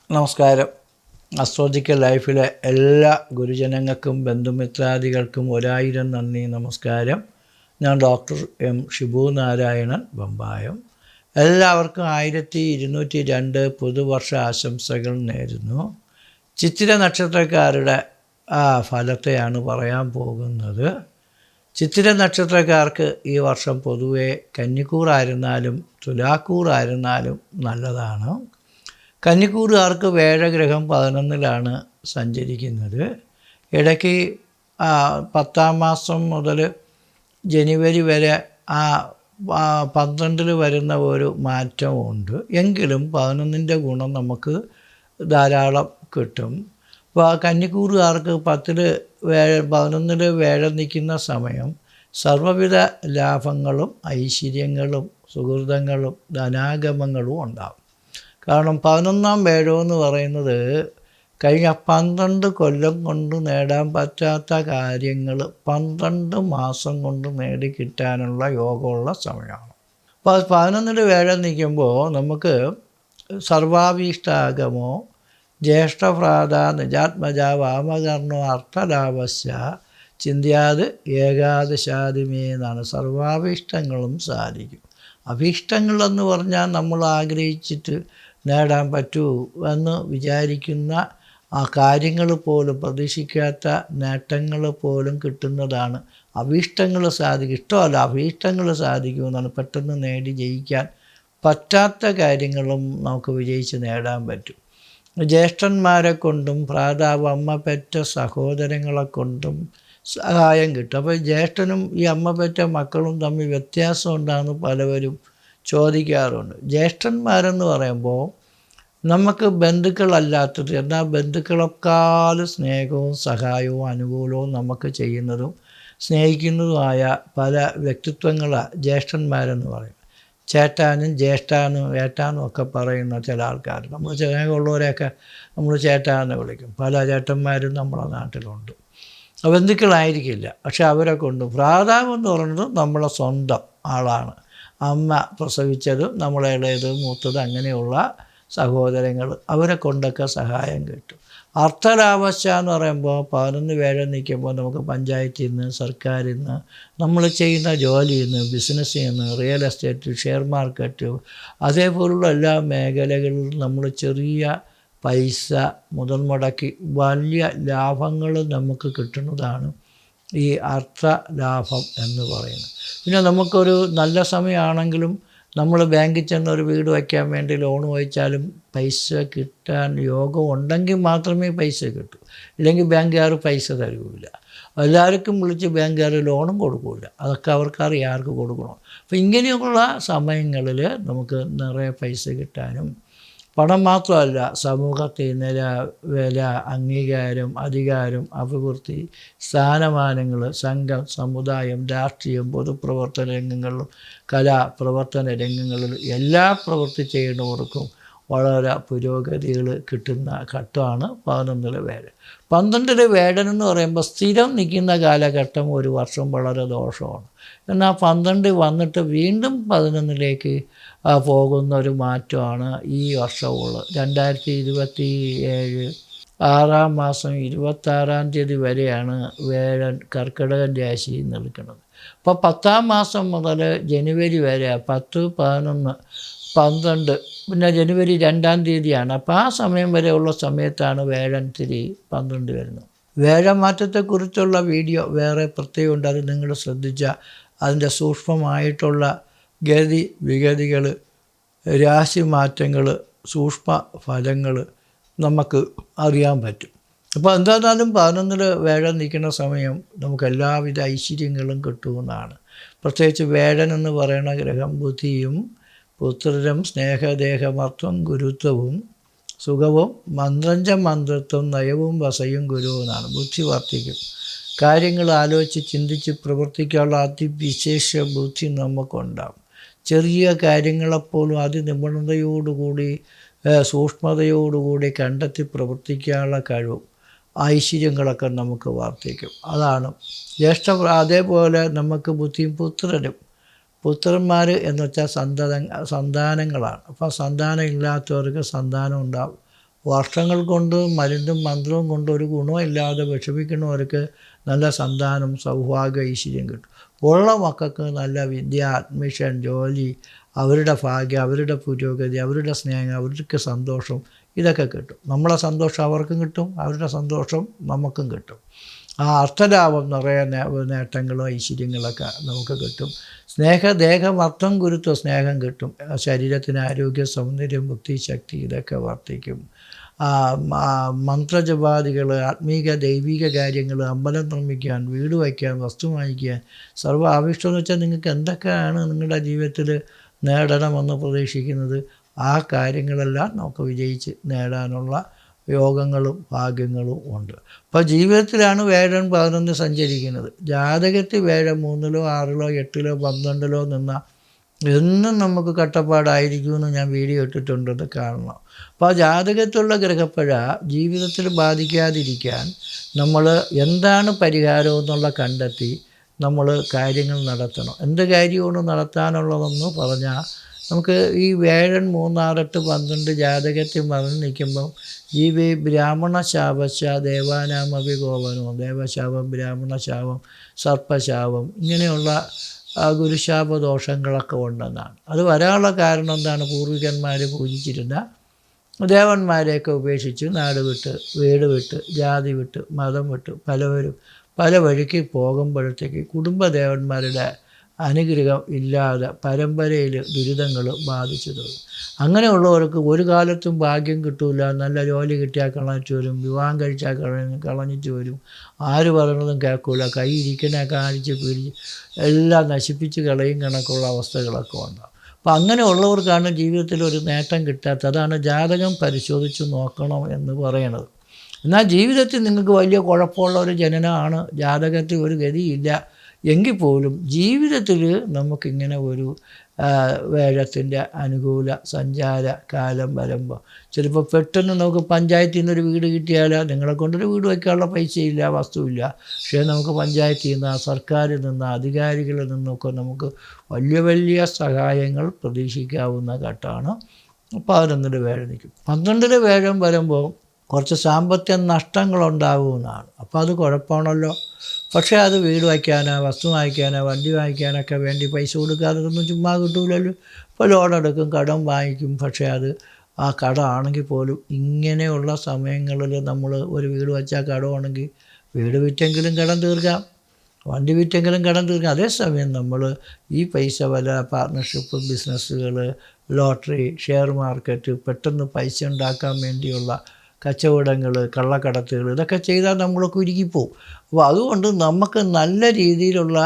നമസ്കാരം. അസ്ട്രോളജിക്കൽ ലൈഫിലെ എല്ലാ ഗുരുജനങ്ങൾക്കും ബന്ധുമിത്രാദികൾക്കും 1000 നന്ദി, നമസ്കാരം. ഞാൻ ഡോക്ടർ എം ഷിബു നാരായണൻ, ബമ്പായം. എല്ലാവർക്കും 1202 പുതുവർഷ ആശംസകൾ നേരുന്നു. ചിത്തിര നക്ഷത്രക്കാരുടെ ഫലത്തെയാണ് പറയാൻ പോകുന്നത്. ചിത്തിര നക്ഷത്രക്കാർക്ക് ഈ വർഷം പൊതുവെ കന്നിക്കൂറായിരുന്നാലും തുലാക്കൂറായിരുന്നാലും നല്ലതാണ്. കന്നിക്കൂറുകാർക്ക് വേഴഗ്രഹം 11-ലാണ് സഞ്ചരിക്കുന്നത്. ഇടയ്ക്ക് 10-ാം മാസം മുതൽ ജനുവരി വരെ 12-ൽ വരുന്ന ഒരു മാറ്റമുണ്ട്. എങ്കിലും 11-ൻ്റെ ഗുണം നമുക്ക് ധാരാളം കിട്ടും. അപ്പോൾ കന്നിക്കൂറുകാർക്ക് 11-ൽ വേഴം നിൽക്കുന്ന സമയം സർവ്വവിധ ലാഭങ്ങളും ഐശ്വര്യങ്ങളും സുഹൃതങ്ങളും ധനാഗമങ്ങളും ഉണ്ടാകും. കാരണം 11-ാം വേഴമെന്ന് പറയുന്നത് കഴിഞ്ഞ 12 കൊല്ലം കൊണ്ട് നേടാൻ പറ്റാത്ത കാര്യങ്ങൾ 12 മാസം കൊണ്ട് നേടിക്കിട്ടാനുള്ള യോഗമുള്ള സമയമാണ്. അപ്പോൾ 11-ൽ വേഴം നിൽക്കുമ്പോൾ നമുക്ക് സർവാഭീഷ്ടാഗമോ ജ്യേഷ്ഠഭ്രാത നിജാത്മജ വാമകർണോ അർത്ഥലാഭസ്യ ചിന്ത്യാത് ഏകാദശാദിമേ എന്നാണ്. സർവാഭീഷ്ടങ്ങളും സാധിക്കും. അഭീഷ്ടങ്ങളെന്ന് പറഞ്ഞാൽ നമ്മൾ ആഗ്രഹിച്ചിട്ട് നേടാൻ പറ്റൂ എന്ന് വിചാരിക്കുന്ന ആ കാര്യങ്ങൾ പോലും, പ്രതീക്ഷിക്കാത്ത നേട്ടങ്ങൾ പോലും കിട്ടുന്നതാണ്. അഭീഷ്ടങ്ങൾ സാധിക്കും, ഇഷ്ടമല്ല, അഭീഷ്ടങ്ങൾ സാധിക്കുമെന്നാണ്. പെട്ടെന്ന് നേടി ജയിക്കാൻ പറ്റാത്ത കാര്യങ്ങളും നമുക്ക് വിജയിച്ച് നേടാൻ പറ്റും. ജ്യേഷ്ഠന്മാരെ കൊണ്ടും ഭ്രാതാവ് അമ്മ പെറ്റ സഹോദരങ്ങളെ കൊണ്ടും സഹായം കിട്ടും. അപ്പോൾ ജ്യേഷ്ഠനും ഈ അമ്മ പെറ്റ മക്കളും തമ്മിൽ വ്യത്യാസം ഉണ്ടാകുന്ന പലവരും ചോദിക്കാറുണ്ട്. ജ്യേഷ്ഠന്മാരെന്ന് പറയുമ്പോൾ നമുക്ക് ബന്ധുക്കളല്ലാത്തത്, എന്നാൽ ബന്ധുക്കളെക്കാൾ സ്നേഹവും സഹായവും അനുകൂലവും നമുക്ക് ചെയ്യുന്നതും സ്നേഹിക്കുന്നതുമായ പല വ്യക്തിത്വങ്ങളാണ് ജ്യേഷ്ഠന്മാരെന്ന് പറയും. ചേട്ടാനും ജ്യേഷ്ഠാനും ഏട്ടാനും ഒക്കെ പറയുന്ന ചില ആൾക്കാർ, നമ്മൾ സ്നേഹമുള്ളവരെയൊക്കെ നമ്മൾ ചേട്ടാന്ന് വിളിക്കും. പല ചേട്ടന്മാരും നമ്മുടെ നാട്ടിലുണ്ട്. ബന്ധുക്കളായിരിക്കില്ല, പക്ഷെ അവരെ കൊണ്ട്. ഭ്രാതാവ് എന്ന് പറയുന്നത് നമ്മളെ സ്വന്തം ആളാണ്. അമ്മ പ്രസവിച്ചതും നമ്മളെ ഇളയത് മൂത്തത് അങ്ങനെയുള്ള സഹോദരങ്ങൾ, അവരെ കൊണ്ടൊക്കെ സഹായം കിട്ടും. അർത്ഥലാഭസ്യ എന്ന് പറയുമ്പോൾ 11 വേഴം നിൽക്കുമ്പോൾ നമുക്ക് പഞ്ചായത്തിൽ നിന്ന്, സർക്കാരിൽ നിന്ന്, നമ്മൾ ചെയ്യുന്ന ജോലിയിൽ നിന്ന്, ബിസിനസ്സിൽ നിന്ന്, റിയൽ എസ്റ്റേറ്റ്, ഷെയർ മാർക്കറ്റ്, അതേപോലുള്ള എല്ലാ മേഖലകളിലും നമ്മൾ ചെറിയ പൈസ മുതൽ മുടക്കി വലിയ ലാഭങ്ങൾ നമുക്ക് കിട്ടുന്നതാണ് ഈ അർത്ഥലാഭം എന്ന് പറയുന്നത്. പിന്നെ നമുക്കൊരു നല്ല സമയമാണെങ്കിലും നമ്മൾ ബാങ്കിൽ ചെന്ന് ഒരു വീട് വയ്ക്കാൻ വേണ്ടി ലോൺ വാങ്ങിച്ചാലും പൈസ കിട്ടാൻ യോഗം ഉണ്ടെങ്കിൽ മാത്രമേ പൈസ കിട്ടൂ. ഇല്ലെങ്കിൽ ബാങ്കുകാർ പൈസ തരില്ല. എല്ലാവർക്കും വിളിച്ച് ബാങ്കുകാർ ലോണും കൊടുക്കില്ല. അതൊക്കെ അവർക്കറിയാം ആർക്ക് കൊടുക്കണം. അപ്പോൾ ഇങ്ങനെയുള്ള സമയങ്ങളിൽ നമുക്ക് നിറയെ പൈസ കിട്ടാനും, പണം മാത്രമല്ല സമൂഹത്തിൽ നില, വില, അംഗീകാരം, അധികാരം, അഭിവൃദ്ധി, സ്ഥാനമാനങ്ങൾ, സംഘം, സമുദായം, രാഷ്ട്രീയം, പൊതുപ്രവർത്തന രംഗങ്ങളിലും കലാപ്രവർത്തന രംഗങ്ങളിലും എല്ലാ പ്രവൃത്തി ചെയ്യുന്നവർക്കും വളരെ പുരോഗതികൾ കിട്ടുന്ന ഘട്ടമാണ് 11-ൽ വേഴൻ. 12-ൽ വേഴൻ എന്ന് പറയുമ്പോൾ സ്ഥിരം നിൽക്കുന്ന കാലഘട്ടം ഒരു വർഷം വളരെ ദോഷമാണ്. എന്നാൽ 12 വന്നിട്ട് വീണ്ടും 11-ലേക്ക് പോകുന്ന ഒരു മാറ്റമാണ് ഈ വർഷമുള്ളത്. 2027 6-ാം മാസം 26-ാം തീയതി വരെയാണ് വേഴൻ കർക്കിടകൻ രാശിയിൽ നിൽക്കുന്നത്. അപ്പോൾ 10-ാം മാസം മുതൽ ജനുവരി വരെ 10, 11, 12, പിന്നെ ജനുവരി 2-ാം തീയതിയാണ്. അപ്പോൾ ആ സമയം വരെയുള്ള സമയത്താണ് വേഴൻ തിരി 12 വരുന്നത്. വേഴമാറ്റത്തെക്കുറിച്ചുള്ള വീഡിയോ വേറെ പ്രത്യേകമുണ്ട്. അത് നിങ്ങൾ ശ്രദ്ധിച്ചാൽ അതിൻ്റെ സൂക്ഷ്മമായിട്ടുള്ള ഗതി വിഗതികൾ, രാശിമാറ്റങ്ങൾ, സൂക്ഷ്മ ഫലങ്ങൾ നമുക്ക് അറിയാൻ പറ്റും. അപ്പോൾ എന്തായാലും 11-ൽ വേഴൻ നിൽക്കുന്ന സമയം നമുക്ക് എല്ലാവിധ ഐശ്വര്യങ്ങളും കിട്ടുമെന്നാണ്. പ്രത്യേകിച്ച് വേഴൻ എന്ന് പറയുന്ന ഗ്രഹം ബുദ്ധിയും പുത്രരും സ്നേഹദേഹമത്വം ഗുരുത്വവും സുഖവും മന്ത്രത്വം നയവും വസയും ഗുരുവും എന്നാണ്. ബുദ്ധി വർദ്ധിക്കും. കാര്യങ്ങൾ ആലോചിച്ച് ചിന്തിച്ച് പ്രവർത്തിക്കാനുള്ള അതിവിശേഷ ബുദ്ധി നമുക്കുണ്ടാകും. ചെറിയ കാര്യങ്ങളെപ്പോലും അതിനിപുണതയോടുകൂടി സൂക്ഷ്മതയോടുകൂടി കണ്ടെത്തി പ്രവർത്തിക്കാനുള്ള കഴിവും ഐശ്വര്യങ്ങളൊക്കെ നമുക്ക് വർദ്ധിക്കും. അതാണ് അതേപോലെ നമുക്ക് ബുദ്ധിയും പുത്രന്മാർ എന്ന് വെച്ചാൽ സന്താനങ്ങളാണ്. അപ്പോൾ സന്താനം ഇല്ലാത്തവർക്ക് സന്താനം ഉണ്ടാവും. വർഷങ്ങൾ കൊണ്ട് മരുന്നും മന്ത്രവും കൊണ്ട് ഒരു ഗുണമില്ലാതെ വിഷമിക്കുന്നവർക്ക് നല്ല സന്താനം, സൗഭാഗ്യ, ഐശ്വര്യം കിട്ടും. ഉള്ള മക്കൾക്ക് നല്ല വിദ്യ, അഡ്മിഷൻ, ജോലി, അവരുടെ ഭാഗ്യം, അവരുടെ പുരോഗതി, അവരുടെ സ്നേഹം, അവർക്ക് സന്തോഷം, ഇതൊക്കെ കിട്ടും. നമ്മളെ സന്തോഷം അവർക്കും കിട്ടും, അവരുടെ സന്തോഷം നമുക്കും കിട്ടും. ആ അർത്ഥലാഭം, നിറയെ നേട്ടങ്ങളും ഐശ്വര്യങ്ങളൊക്കെ നമുക്ക് കിട്ടും. ദേഹം, അർത്ഥം, ഗുരുത്വം, സ്നേഹം കിട്ടും. ശരീരത്തിന് ആരോഗ്യ, സൗന്ദര്യം, ബുദ്ധി, ശക്തി ഇതൊക്കെ വർദ്ധിക്കും. മന്ത്രജപാദികൾ, ആത്മീക ദൈവിക കാര്യങ്ങൾ, അമ്പലം നിർമ്മിക്കാൻ, വീട് വയ്ക്കാൻ, വസ്തു വാങ്ങിക്കാൻ, സർവ്വ ആവിഷ്ടം എന്ന് വെച്ചാൽ നിങ്ങൾക്ക് എന്തൊക്കെയാണ് നിങ്ങളുടെ ജീവിതത്തിൽ നേടണമെന്ന് പ്രതീക്ഷിക്കുന്നത്, ആ കാര്യങ്ങളെല്ലാം നമുക്ക് വിജയിച്ച് നേടാനുള്ള യോഗങ്ങളും ഭാഗ്യങ്ങളും ഉണ്ട്. അപ്പോൾ ജീവിതത്തിലാണ് വേഴൻ 11 സഞ്ചരിക്കുന്നത്. ജാതകത്തിൽ വേഴൻ 3-ലോ 6-ലോ 8-ലോ 12-ലോ നിന്ന എന്നും നമുക്ക് കട്ടപ്പാടായിരിക്കുമെന്ന് ഞാൻ വീഡിയോ ഇട്ടിട്ടുണ്ടെന്ന് കാണണം. അപ്പോൾ ആ ജാതകത്തിലുള്ള ഗ്രഹപ്പഴ ജീവിതത്തിൽ ബാധിക്കാതിരിക്കാൻ നമ്മൾ എന്താണ് പരിഹാരം എന്നുള്ള കണ്ടെത്തി നമ്മൾ കാര്യങ്ങൾ നടത്തണം. എന്ത് കാര്യമാണ് നടത്താനുള്ളതെന്ന് പറഞ്ഞാൽ, നമുക്ക് ഈ വേഴൻ 3, 6, 8, 12 ജാതകത്തിൽ മറന്നു നിൽക്കുമ്പം ബ്രാഹ്മണ ശാപശ ദേവാനാമഭി ഗോപനോ, ദേവശാപം, ബ്രാഹ്മണശാപം, സർപ്പശാപം, ഇങ്ങനെയുള്ള ഗുരുശാപദോഷങ്ങളൊക്കെ ഉണ്ടെന്നാണ്. അത് വരാനുള്ള കാരണം എന്താണ്? പൂർവികന്മാർ പൂജിച്ചിരുന്ന ദേവന്മാരെയൊക്കെ ഉപേക്ഷിച്ച് നാട് വിട്ട്, വീട് വിട്ട്, ജാതി വിട്ട്, മതം വിട്ട് പലവരും പല വഴിക്ക് പോകുമ്പോഴത്തേക്ക് കുടുംബദേവന്മാരുടെ അനുഗ്രഹം ഇല്ലാതെ പരമ്പരയിൽ ദുരിതങ്ങൾ ബാധിച്ചു തുടങ്ങും. അങ്ങനെയുള്ളവർക്ക് ഒരു കാലത്തും ഭാഗ്യം കിട്ടില്ല. നല്ല ജോലി കിട്ടിയാൽ കളഞ്ഞിട്ട് വരും, വിവാഹം കഴിച്ചാൽ കളഞ്ഞിട്ട് വരും, ആര് പറയുന്നതും കേൾക്കില്ല, കൈ ഇരിക്കുന്ന കാണിച്ച് പിരിച്ച് എല്ലാം നശിപ്പിച്ച് കളയും കണക്കുള്ള അവസ്ഥകളൊക്കെ ഉണ്ടാകും. അപ്പോൾ അങ്ങനെയുള്ളവർക്കാണ് ജീവിതത്തിൽ ഒരു നേട്ടം കിട്ടാത്തത്. അതാണ് ജാതകം പരിശോധിച്ച് നോക്കണം എന്ന് പറയണത്. എന്നാൽ ജീവിതത്തിൽ നിങ്ങൾക്ക് വലിയ കുഴപ്പമുള്ള ഒരു ജനനമാണ്, ജാതകത്തിൽ ഒരു ഗതിയില്ല എങ്കിൽ പോലും ജീവിതത്തിൽ നമുക്കിങ്ങനെ ഒരു വേഴത്തിൻ്റെ അനുകൂല സഞ്ചാര കാലം വരുമ്പോൾ ചിലപ്പോൾ പെട്ടെന്ന് നമുക്ക് പഞ്ചായത്തിൽ നിന്നൊരു വീട് കിട്ടിയാൽ, നിങ്ങളെ കൊണ്ടൊരു വീട് വയ്ക്കാനുള്ള പൈസയില്ല, വസ്തുവില്ല, പക്ഷേ നമുക്ക് പഞ്ചായത്തിൽ നിന്ന്, സർക്കാരിൽ നിന്ന്, അധികാരികളിൽ നിന്നൊക്കെ നമുക്ക് വലിയ വലിയ സഹായങ്ങൾ പ്രതീക്ഷിക്കാവുന്ന ഘട്ടമാണ് 11 വേഴം നിൽക്കും. 12 വേഴം വരുമ്പോൾ കുറച്ച് സാമ്പത്തിക നഷ്ടങ്ങളുണ്ടാകുമെന്നാണ്. അപ്പോൾ അത് കുഴപ്പമാണല്ലോ. പക്ഷേ അത് വീട് വയ്ക്കാനോ, വസ്തു വാങ്ങിക്കാനോ, വണ്ടി വാങ്ങിക്കാനൊക്കെ വേണ്ടി പൈസ കൊടുക്കാതെ ഒന്നും ചുമ്മാ കിട്ടൂലല്ലോ. ഇപ്പോൾ ലോൺ എടുക്കും, കടം വാങ്ങിക്കും. പക്ഷേ അത് ആ കടമാണെങ്കിൽ പോലും ഇങ്ങനെയുള്ള സമയങ്ങളിൽ നമ്മൾ ഒരു വീട് വെച്ചാൽ കടമാണെങ്കിൽ വീട് വിറ്റെങ്കിലും കടം തീർക്കാം, വണ്ടി വിറ്റെങ്കിലും കടം തീർക്കാം. അതേസമയം നമ്മൾ ഈ പൈസ വല്ല പാർട്ട്ണർഷിപ്പ് ബിസിനസ്സുകൾ, ലോട്ടറി, ഷെയർ മാർക്കറ്റ്, പെട്ടെന്ന് പൈസ ഉണ്ടാക്കാൻ വേണ്ടിയുള്ള കച്ചവടങ്ങൾ, കള്ളക്കടത്തുകൾ, ഇതൊക്കെ ചെയ്താൽ നമ്മൾ കുരുങ്ങിപ്പോവും. അപ്പോൾ അതുകൊണ്ട് നമുക്ക് നല്ല രീതിയിലുള്ള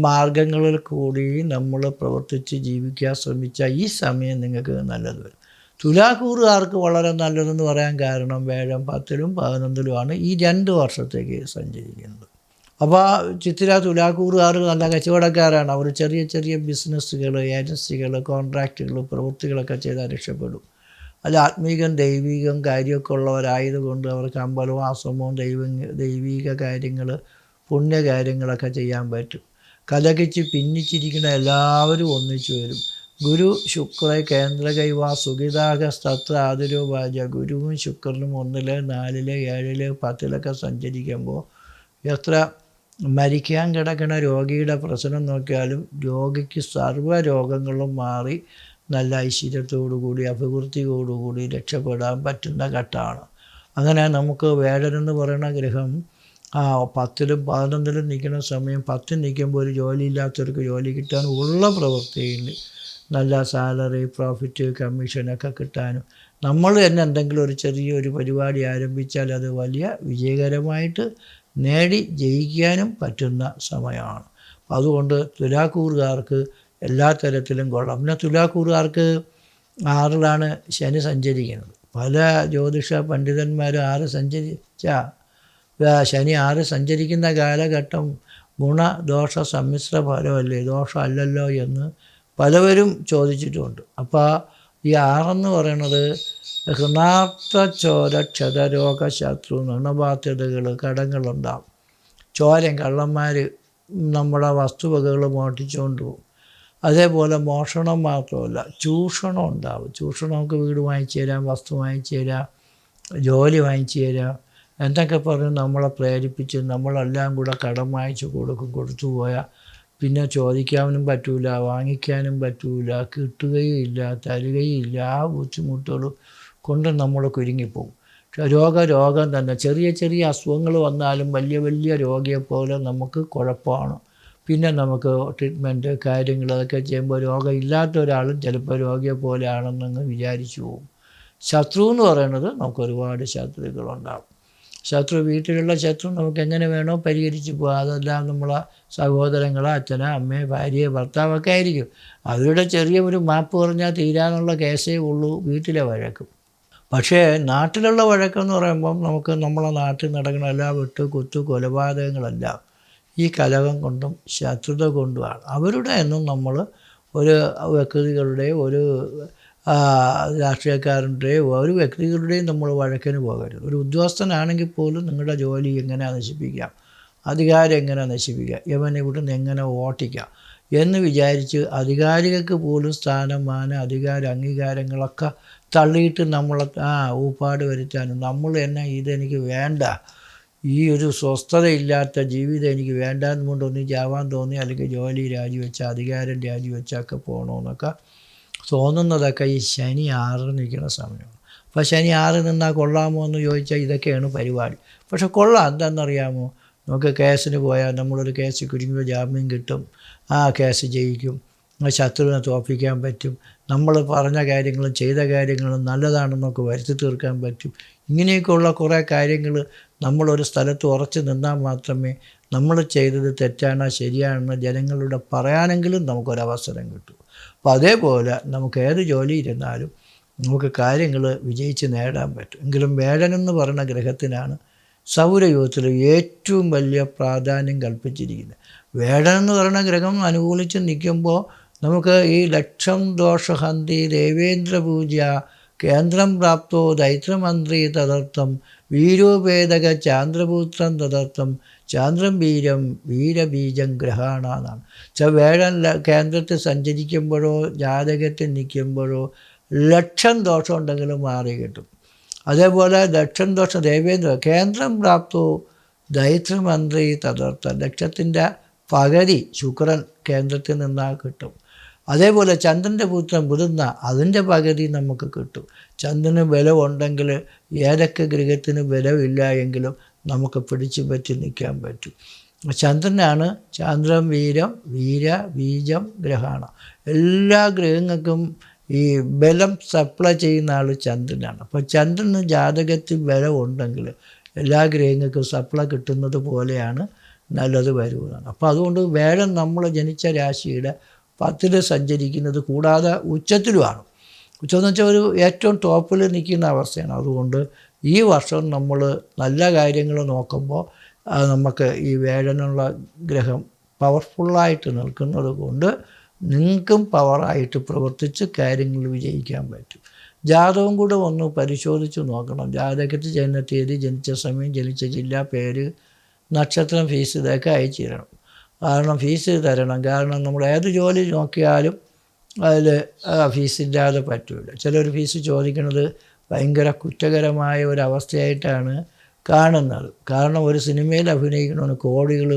മാർഗങ്ങളിൽ കൂടി നമ്മൾ പ്രവർത്തിച്ച് ജീവിക്കാൻ ശ്രമിച്ചാൽ ഈ സമയം നിങ്ങൾക്ക് നല്ലത് വരും. തുലാക്കൂറുകാർക്ക് വളരെ നല്ലതെന്ന് പറയാൻ കാരണം വേഴം 10-ലും 11-ലുമാണ് ഈ 2 വർഷത്തേക്ക് സഞ്ചരിക്കുന്നത്. അപ്പോൾ ചിത്തിര തുലാക്കൂറുകാർ നല്ല കച്ചവടക്കാരാണ്. അവർ ചെറിയ ചെറിയ ബിസിനസ്സുകൾ, ഏജൻസികൾ, കോൺട്രാക്റ്റുകൾ, പ്രവൃത്തികളൊക്കെ ചെയ്താൽ രക്ഷപ്പെടും. അല്ല, ആത്മീകം ദൈവികം കാര്യമൊക്കെ ഉള്ളവരായതുകൊണ്ട് അവർക്ക് അമ്പലവും ആശ്രമവും ദൈവിക കാര്യങ്ങൾ, പുണ്യകാര്യങ്ങളൊക്കെ ചെയ്യാൻ പറ്റും. കലകിച്ച് ഭിന്നിച്ചിരിക്കുന്ന എല്ലാവരും ഒന്നിച്ചു വരും. ഗുരു ശുക്ര കേന്ദ്രകൈവ സുഖിതാകസ്തത്ര ആതിരൂപാച. ഗുരുവും ശുക്രനും 1, 4, 7, 10 സഞ്ചരിക്കുമ്പോൾ എത്ര മരിക്കാൻ കിടക്കുന്ന രോഗിയുടെ പ്രശ്നം നോക്കിയാലും രോഗിക്ക് സർവ്വ രോഗങ്ങളും മാറി നല്ല ഐശ്വര്യത്തോടുകൂടി അഭിവൃദ്ധിയോടുകൂടി രക്ഷപ്പെടാൻ പറ്റുന്ന ഘട്ടമാണ്. അങ്ങനെ നമുക്ക് വേഴനെന്ന് പറയുന്ന ഗ്രഹം 10-ലും 11-ലും നിൽക്കുന്ന സമയം 10 നിൽക്കുമ്പോൾ ഒരു ജോലിയില്ലാത്തവർക്ക് ജോലി കിട്ടാൻ, ഉള്ള പ്രവൃത്തിയിൽ നല്ല സാലറി, പ്രോഫിറ്റ്, കമ്മീഷനൊക്കെ കിട്ടാനും, നമ്മൾ തന്നെ എന്തെങ്കിലും ഒരു ചെറിയൊരു പരിപാടി ആരംഭിച്ചാൽ അത് വലിയ വിജയകരമായിട്ട് നേടി ജയിക്കാനും പറ്റുന്ന സമയമാണ്. അതുകൊണ്ട് തുലാക്കൂറുകാർക്ക് എല്ലാ തരത്തിലും കൊള്ളാം. പിന്നെ തുലാക്കൂറുകാർക്ക് 6-ലാണ് ശനി സഞ്ചരിക്കുന്നത്. പല ജ്യോതിഷ പണ്ഡിതന്മാരും 6 ശനി 6 സഞ്ചരിക്കുന്ന കാലഘട്ടം ഗുണദോഷ സമ്മിശ്ര ഫലമല്ലേ, ദോഷമല്ലല്ലോ എന്ന് പലവരും ചോദിച്ചിട്ടുമുണ്ട്. അപ്പോൾ ഈ 6 പറയുന്നത് ഹൃണാർത്ഥ ചോര ക്ഷതരോഗ ശത്രു ഋണബാധ്യതകൾ, കടങ്ങളുണ്ടാവും, ചോരം, കള്ളന്മാർ നമ്മുടെ വസ്തുവകകൾ മോഷ്ടിച്ചുകൊണ്ട് പോകും. അതേപോലെ മോഷണം മാത്രമല്ല ചൂഷണം ഉണ്ടാവും. ചൂഷണം, നമുക്ക് വീട് വാങ്ങിച്ചു തരാം, വസ്തു വാങ്ങിച്ചു തരാം, ജോലി വാങ്ങിച്ചു തരാം എന്നൊക്കെ പറഞ്ഞ് നമ്മളെ പ്രേരിപ്പിച്ച് നമ്മളെല്ലാം കൂടെ കടം വാങ്ങിച്ച് കൊടുത്തു പോയാൽ പിന്നെ ചോദിക്കാനും പറ്റൂല, വാങ്ങിക്കാനും പറ്റൂല, കിട്ടുകയും ഇല്ല, തരികയും ഇല്ല. ആ ബുദ്ധിമുട്ടുകൾ കൊണ്ട് നമ്മൾ കുരുങ്ങിപ്പോവും. രോഗം തന്നെ ചെറിയ ചെറിയ അസുഖങ്ങൾ വന്നാലും വലിയ വലിയ രോഗിയെപ്പോലെ നമുക്ക് കുഴപ്പമാണ്. പിന്നെ നമുക്ക് ട്രീറ്റ്മെൻറ്റ് കാര്യങ്ങൾ അതൊക്കെ ചെയ്യുമ്പോൾ രോഗം ഇല്ലാത്ത ഒരാളും ചിലപ്പോൾ രോഗിയെ പോലെയാണെന്നങ്ങ് വിചാരിച്ചു പോകും. ശത്രു എന്ന് പറയുന്നത് നമുക്ക് ഒരുപാട് ശത്രുക്കളുണ്ടാകും. വീട്ടിലുള്ള ശത്രു നമുക്ക് എങ്ങനെ വേണോ പരിഹരിച്ച് പോകാം. അതെല്ലാം നമ്മളെ സഹോദരങ്ങളോ അച്ഛനോ അമ്മയോ ഭാര്യയോ ഭർത്താവൊക്കെ ആയിരിക്കും. അവരുടെ ചെറിയ ഒരു മാപ്പ് പറഞ്ഞാൽ തീരാനുള്ള കേസേ ഉള്ളൂ വീട്ടിലെ വഴക്കും. പക്ഷേ നാട്ടിലുള്ള വഴക്കെന്ന് പറയുമ്പം നമുക്ക് നമ്മളെ നാട്ടിൽ നടക്കുന്ന എല്ലാ കുത്തു കൊലപാതകങ്ങളെല്ലാം ഈ കലഹം കൊണ്ടും ശത്രുത കൊണ്ടുമാണ്. അവരുടെ ഒന്നും നമ്മൾ ഒരു വ്യക്തികളുടെയോ ഒരു രാഷ്ട്രീയക്കാരൻ്റെയോ ഒരു വ്യക്തികളുടെയും നമ്മൾ വഴക്കിന് പോകരുത്. ഒരു ഉദ്യോഗസ്ഥനാണെങ്കിൽ പോലും നിങ്ങളുടെ ജോലി എങ്ങനെ നശിപ്പിക്കാം, അധികാരം എങ്ങനെ നശിപ്പിക്കാം, ഇവനെ ഇവിടുന്ന് എങ്ങനെ ഓട്ടിക്കാം എന്ന് വിചാരിച്ച് അധികാരികൾക്ക് പോലും സ്ഥാനം, മാനം, അധികാരം, അംഗീകാരങ്ങളൊക്കെ തള്ളിയിട്ട് നമ്മളെ ഊപ്പാട് വരുത്താനും നമ്മൾ തന്നെ ഇതെനിക്ക് വേണ്ട, ഈ ഒരു സ്വസ്ഥതയില്ലാത്ത ജീവിതം എനിക്ക് വേണ്ടാന്ന് കൊണ്ടൊന്ന് ചാവാൻ തോന്നി, അല്ലെങ്കിൽ ജോലി രാജിവെച്ച അധികാരം രാജിവെച്ചൊക്കെ പോകണമെന്നൊക്കെ തോന്നുന്നതൊക്കെ ഈ ശനി 6 നിൽക്കുന്ന സമയമാണ്. അപ്പോൾ ശനി 6 നിന്നാൽ കൊള്ളാമോ എന്ന് ചോദിച്ചാൽ ഇതൊക്കെയാണ് പരിപാടി. പക്ഷെ കൊള്ളാം. എന്താണെന്നറിയാമോ? നമുക്ക് കേസിന് പോയാൽ നമ്മളൊരു കേസ് കുരുങ്ങുമ്പോൾ ജാമ്യം കിട്ടും, ആ കേസ് ജയിക്കും, ശത്രുവിനെ തോൽപ്പിക്കാൻ പറ്റും, നമ്മൾ പറഞ്ഞ കാര്യങ്ങളും ചെയ്ത കാര്യങ്ങളും നല്ലതാണെന്നൊക്കെ വരുത്തി തീർക്കാൻ പറ്റും. ഇങ്ങനെയൊക്കെയുള്ള കുറേ കാര്യങ്ങൾ നമ്മളൊരു സ്ഥലത്ത് ഉറച്ചു നിന്നാൽ മാത്രമേ നമ്മൾ ചെയ്തത് തെറ്റാണോ ശരിയാണെന്ന് ജനങ്ങളുടെ പറയാനെങ്കിലും നമുക്കൊരവസരം കിട്ടും. അപ്പോൾ അതേപോലെ നമുക്ക് ഏത് ജോലി ഇരുന്നാലും നമുക്ക് കാര്യങ്ങൾ വിജയിച്ച് നേടാൻ പറ്റും. എങ്കിലും വേഴനെന്ന് പറയുന്ന ഗ്രഹത്തിനാണ് സൗരയൂഥത്തിൽ ഏറ്റവും വലിയ പ്രാധാന്യം കൽപ്പിച്ചിരിക്കുന്നത്. വേഴനെന്ന് പറയുന്ന ഗ്രഹം അനുകൂലിച്ച് നിൽക്കുമ്പോൾ നമുക്ക് ഈ ലക്ഷം ദോഷഹന്തി ദേവേന്ദ്ര പൂജ കേന്ദ്രം പ്രാപ്തോ ദൈത്രമന്ത്രി തദർത്ഥം വീരോപേദക ചാന്ദ്രപുത്രം തദർത്ഥം ചാന്ദ്രം വീരം വീരബീജം ഗ്രഹാണ എന്നാണ്. വേഴൻ കേന്ദ്രത്തിൽ സഞ്ചരിക്കുമ്പോഴോ ജാതകത്തിൽ നിൽക്കുമ്പോഴോ ലക്ഷം ദോഷം ഉണ്ടെങ്കിലും മാറി കിട്ടും. അതേപോലെ ലക്ഷം ദോഷം ദേവേന്ദ്ര കേന്ദ്രം പ്രാപ്തോ ദൈത്രമന്ത്രി തദർത്ഥം ലക്ഷത്തിൻ്റെ പകുതി ശുക്രൻ കേന്ദ്രത്തിൽ നിന്നാൽ കിട്ടും. അതേപോലെ ചന്ദ്രൻ്റെ പുത്രം ബുധന അതിൻ്റെ പകുതി നമുക്ക് കിട്ടും. ചന്ദ്രന് ബലമുണ്ടെങ്കിൽ ഏതൊക്കെ ഗ്രഹത്തിന് ബലമില്ല എങ്കിലും നമുക്ക് പിടിച്ചു പറ്റി നിൽക്കാൻ പറ്റും. ചന്ദ്രനാണ് ചന്ദ്രൻ വീരം വീര ബീജം ഗ്രഹമാണ്. എല്ലാ ഗ്രഹങ്ങൾക്കും ഈ ബലം സപ്ലൈ ചെയ്യുന്ന ആൾ ചന്ദ്രനാണ്. അപ്പോൾ ചന്ദ്രന് ജാതകത്തിൽ ബലം ഉണ്ടെങ്കിൽ എല്ലാ ഗ്രഹങ്ങൾക്കും സപ്ലൈ കിട്ടുന്നത് പോലെയാണ് നല്ലത് വരുന്നതാണ്. അപ്പോൾ അതുകൊണ്ട് വേഴൻ നമ്മൾ ജനിച്ച രാശിയുടെ 10ൽ സഞ്ചരിക്കുന്നത് കൂടാതെ ഉച്ചത്തിലുമാണ്. ഉച്ചമെന്ന് വെച്ചാൽ ഒരു ഏറ്റവും ടോപ്പിൽ നിൽക്കുന്ന അവസ്ഥയാണ്. അതുകൊണ്ട് ഈ വർഷം നമ്മൾ നല്ല കാര്യങ്ങൾ നോക്കുമ്പോൾ നമുക്ക് ഈ വേഴനുള്ള ഗ്രഹം പവർഫുള്ളായിട്ട് നിൽക്കുന്നത് കൊണ്ട് നിങ്ങൾക്കും പവറായിട്ട് പ്രവർത്തിച്ച് കാര്യങ്ങൾ വിജയിക്കാൻ പറ്റും. ജാതകം കൂടെ ഒന്ന് പരിശോധിച്ച് നോക്കണം. ജാതകത്തിൽ ജനന തീയതി, ജനിച്ച സമയം, ജനിച്ച ജില്ല, പേര്, നക്ഷത്രം, ഫീസ് ഇതൊക്കെ അയച്ചു തരണം. കാരണം ഫീസ് തരണം. കാരണം നമ്മൾ ഏത് ജോലി നോക്കിയാലും അതിൽ ഫീസില്ലാതെ പറ്റില്ല. ചിലർ ഫീസ് ചോദിക്കുന്നത് ഭയങ്കര കുറ്റകരമായ ഒരവസ്ഥയായിട്ടാണ് കാണുന്നത്. കാരണം ഒരു സിനിമയിൽ അഭിനയിക്കണമെന്ന് കോടികൾ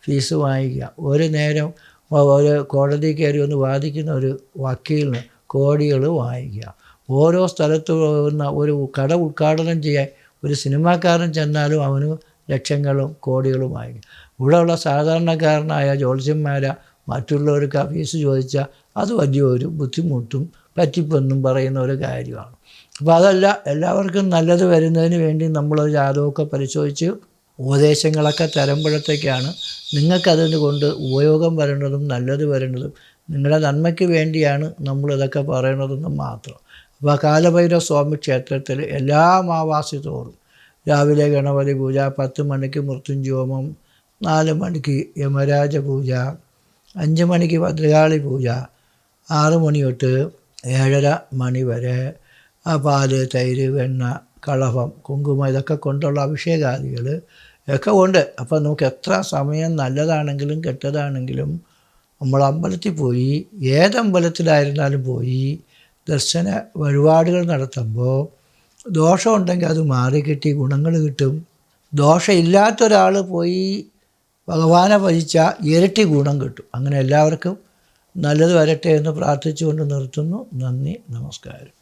ഫീസ് വാങ്ങിക്കുക. ഒരു നേരം ഒരു കോടതി കയറി ഒന്ന് വാദിക്കുന്ന ഒരു വക്കീലിന് കോടികൾ വാങ്ങിക്കുക. ഓരോ സ്ഥലത്ത് പോകുന്ന ഒരു കട ഉദ്ഘാടനം ചെയ്യാൻ ഒരു സിനിമാക്കാരൻ ചെന്നാലും അവന് ലക്ഷങ്ങളും കോടികളും വാങ്ങിക്കും. ഇവിടെയുള്ള സാധാരണക്കാരനായ ജ്യോത്സ്യന്മാരെ മറ്റുള്ളവർക്ക് ഫീസ് ചോദിച്ചാൽ അത് വലിയൊരു ബുദ്ധിമുട്ടും പറ്റിപ്പെന്നും പറയുന്ന ഒരു കാര്യമാണ്. അപ്പോൾ അതല്ല, എല്ലാവർക്കും നല്ലത് വരുന്നതിന് വേണ്ടി നമ്മൾ ജാതകമൊക്കെ പരിശോധിച്ച് ഉപദേശങ്ങളൊക്കെ തരുമ്പോഴത്തേക്കാണ് നിങ്ങൾക്കതിന് കൊണ്ട് ഉപയോഗം വരേണ്ടതും നല്ലത് വരേണ്ടതും നിങ്ങളുടെ നന്മയ്ക്ക് വേണ്ടിയാണ് നമ്മളിതൊക്കെ പറയണതെന്ന് മാത്രം. അപ്പോൾ കാലഭൈരവ സ്വാമി ക്ഷേത്രത്തിൽ എല്ലാ അമാവാസി തോറും രാവിലെ ഗണപതി പൂജ, 10 മണിക്ക് മൃത്യുഞ്ജോമം, 4 മണിക്ക് യമരാജ പൂജ, 5 മണിക്ക് ഭദ്രകാളി പൂജ, 6 മണി തൊട്ട് 7:30 മണി വരെ പാല്, തൈര്, വെണ്ണ, കളഭം, കുങ്കുമം ഇതൊക്കെ കൊണ്ടുള്ള അഭിഷേകാദികൾ ഒക്കെ ഉണ്ട്. അപ്പോൾ നമുക്ക് എത്ര സമയം നല്ലതാണെങ്കിലും കെട്ടതാണെങ്കിലും നമ്മൾ അമ്പലത്തിൽ പോയി, ഏതമ്പലത്തിലായിരുന്നാലും പോയി ദർശന വഴിപാടുകൾ നടത്തുമ്പോൾ ദോഷമുണ്ടെങ്കിൽ അത് മാറിക്കിട്ടി ഗുണങ്ങൾ കിട്ടും. ദോഷമില്ലാത്തൊരാൾ പോയി ഭഗവാനെ ഭജിച്ചാൽ ഇരട്ടി ഗുണം കിട്ടും. അങ്ങനെ എല്ലാവർക്കും നല്ലത് വരട്ടെ എന്ന് പ്രാർത്ഥിച്ചുകൊണ്ട് നിർത്തുന്നു. നന്ദി, നമസ്കാരം.